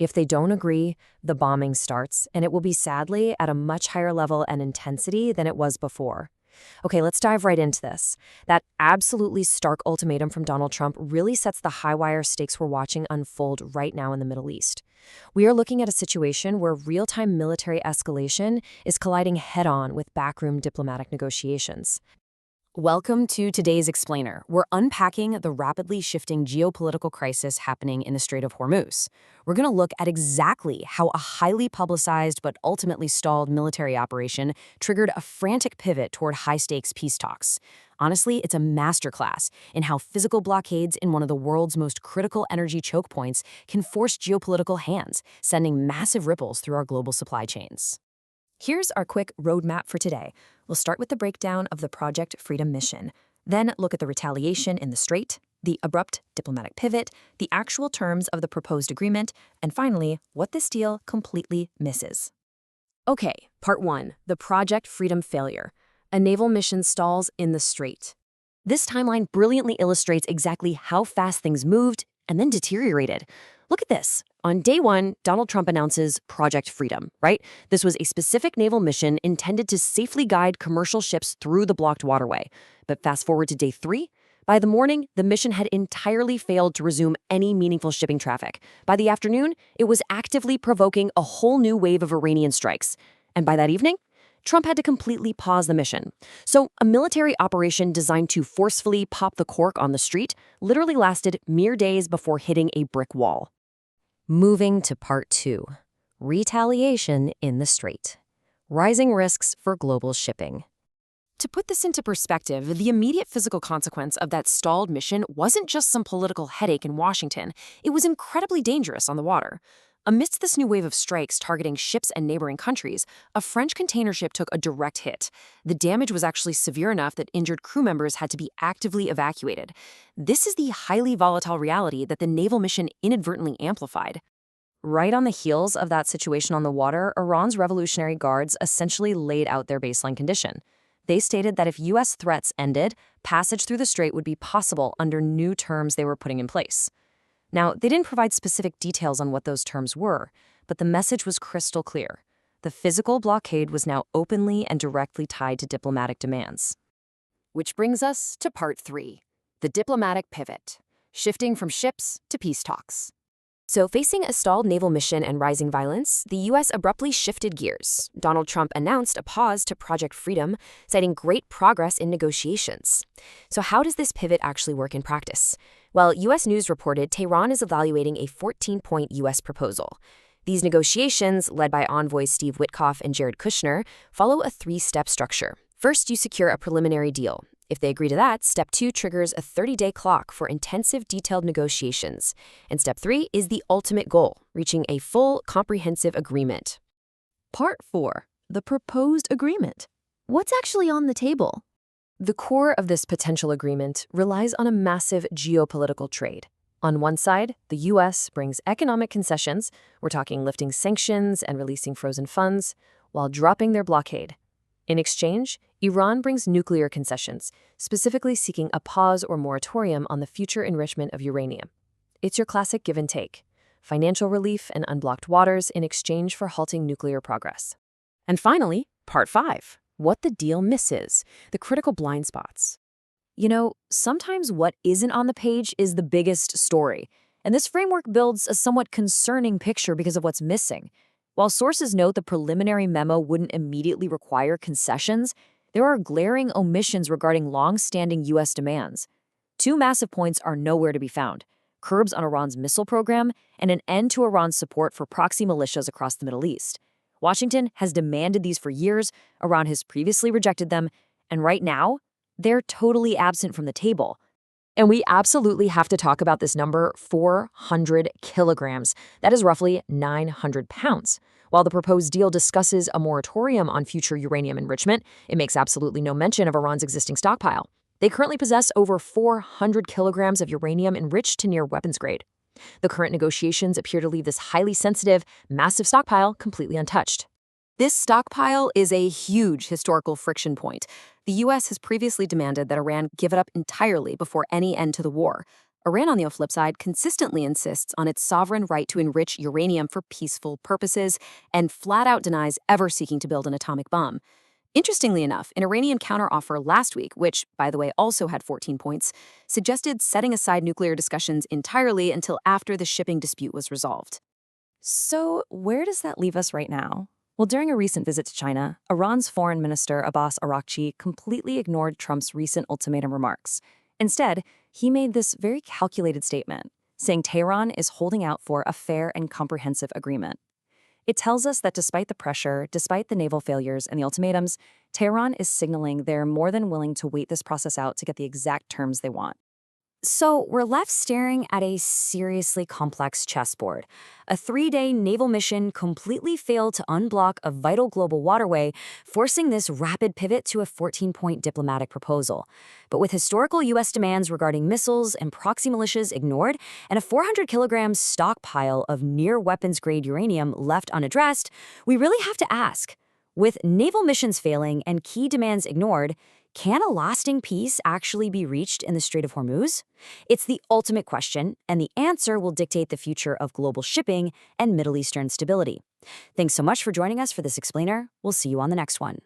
If they don't agree, the bombing starts, and it will be sadly at a much higher level and intensity than it was before. Okay, let's dive right into this. That absolutely stark ultimatum from Donald Trump really sets the high-wire stakes we're watching unfold right now in the Middle East. We are looking at a situation where real-time military escalation is colliding head-on with backroom diplomatic negotiations. Welcome to today's Explainer. We're unpacking the rapidly shifting geopolitical crisis happening in the Strait of Hormuz. We're going to look at exactly how a highly publicized but ultimately stalled military operation triggered a frantic pivot toward high-stakes peace talks. Honestly, it's a masterclass in how physical blockades in one of the world's most critical energy choke points can force geopolitical hands, sending massive ripples through our global supply chains. Here's our quick roadmap for today. We'll start with the breakdown of the Project Freedom mission, then look at the retaliation in the Strait, the abrupt diplomatic pivot, the actual terms of the proposed agreement, and finally, what this deal completely misses. Okay, Part 1, the Project Freedom failure. A naval mission stalls in the Strait. This timeline brilliantly illustrates exactly how fast things moved and then deteriorated. Look at this. On day 1, Donald Trump announces Project Freedom, right? This was a specific naval mission intended to safely guide commercial ships through the blocked waterway. But fast forward to day 3, by the morning, the mission had entirely failed to resume any meaningful shipping traffic. By the afternoon, it was actively provoking a whole new wave of Iranian strikes. And by that evening, Trump had to completely pause the mission. So a military operation designed to forcefully pop the cork on the street literally lasted mere days before hitting a brick wall. Moving to Part 2, retaliation in the Strait. Rising risks for global shipping. To put this into perspective, the immediate physical consequence of that stalled mission wasn't just some political headache in Washington. It was incredibly dangerous on the water. Amidst this new wave of strikes targeting ships and neighboring countries, a French container ship took a direct hit. The damage was actually severe enough that injured crew members had to be actively evacuated. This is the highly volatile reality that the naval mission inadvertently amplified. Right on the heels of that situation on the water, Iran's Revolutionary Guards essentially laid out their baseline condition. They stated that if U.S. threats ended, passage through the strait would be possible under new terms they were putting in place. Now, they didn't provide specific details on what those terms were, but the message was crystal clear. The physical blockade was now openly and directly tied to diplomatic demands. Which brings us to Part 3, the diplomatic pivot, shifting from ships to peace talks. So facing a stalled naval mission and rising violence, the U.S. abruptly shifted gears. Donald Trump announced a pause to Project Freedom, citing great progress in negotiations. So how does this pivot actually work in practice? Well, U.S. News reported Tehran is evaluating a 14-point U.S. proposal. These negotiations, led by envoys Steve Witkoff and Jared Kushner, follow a 3-step structure. First, you secure a preliminary deal. If they agree to that, Step 2 triggers a 30-day clock for intensive, detailed negotiations. And Step 3 is the ultimate goal, reaching a full, comprehensive agreement. Part 4. The proposed agreement. What's actually on the table? The core of this potential agreement relies on a massive geopolitical trade. On one side, the U.S. brings economic concessions, we're talking lifting sanctions and releasing frozen funds, while dropping their blockade. In exchange, Iran brings nuclear concessions, specifically seeking a pause or moratorium on the future enrichment of uranium. It's your classic give and take, financial relief and unblocked waters in exchange for halting nuclear progress. And finally, Part 5, what the deal misses, the critical blind spots. You know, sometimes what isn't on the page is the biggest story, and this framework builds a somewhat concerning picture because of what's missing. While sources note the preliminary memo wouldn't immediately require concessions, there are glaring omissions regarding long-standing U.S. demands. 2 massive points are nowhere to be found: curbs on Iran's missile program and an end to Iran's support for proxy militias across the Middle East. Washington has demanded these for years, Iran has previously rejected them, and right now, they're totally absent from the table. And we absolutely have to talk about this number, 400 kilograms. That is roughly 900 pounds. While the proposed deal discusses a moratorium on future uranium enrichment, it makes absolutely no mention of Iran's existing stockpile. They currently possess over 400 kilograms of uranium enriched to near weapons grade. The current negotiations appear to leave this highly sensitive, massive stockpile completely untouched. This stockpile is a huge historical friction point. The U.S. has previously demanded that Iran give it up entirely before any end to the war. Iran, on the flip side, consistently insists on its sovereign right to enrich uranium for peaceful purposes and flat out denies ever seeking to build an atomic bomb. Interestingly enough, an Iranian counteroffer last week, which, by the way, also had 14 points, suggested setting aside nuclear discussions entirely until after the shipping dispute was resolved. So, where does that leave us right now? Well, during a recent visit to China, Iran's foreign minister Abbas Araghchi completely ignored Trump's recent ultimatum remarks. Instead, he made this very calculated statement, saying Tehran is holding out for a fair and comprehensive agreement. It tells us that despite the pressure, despite the naval failures and the ultimatums, Tehran is signaling they're more than willing to wait this process out to get the exact terms they want. So we're left staring at a seriously complex chessboard. A 3-day naval mission completely failed to unblock a vital global waterway, forcing this rapid pivot to a 14-point diplomatic proposal. But with historical U.S. demands regarding missiles and proxy militias ignored, and a 400-kilogram stockpile of near-weapons-grade uranium left unaddressed, we really have to ask, with naval missions failing and key demands ignored, can a lasting peace actually be reached in the Strait of Hormuz? It's the ultimate question, and the answer will dictate the future of global shipping and Middle Eastern stability. Thanks so much for joining us for this explainer. We'll see you on the next one.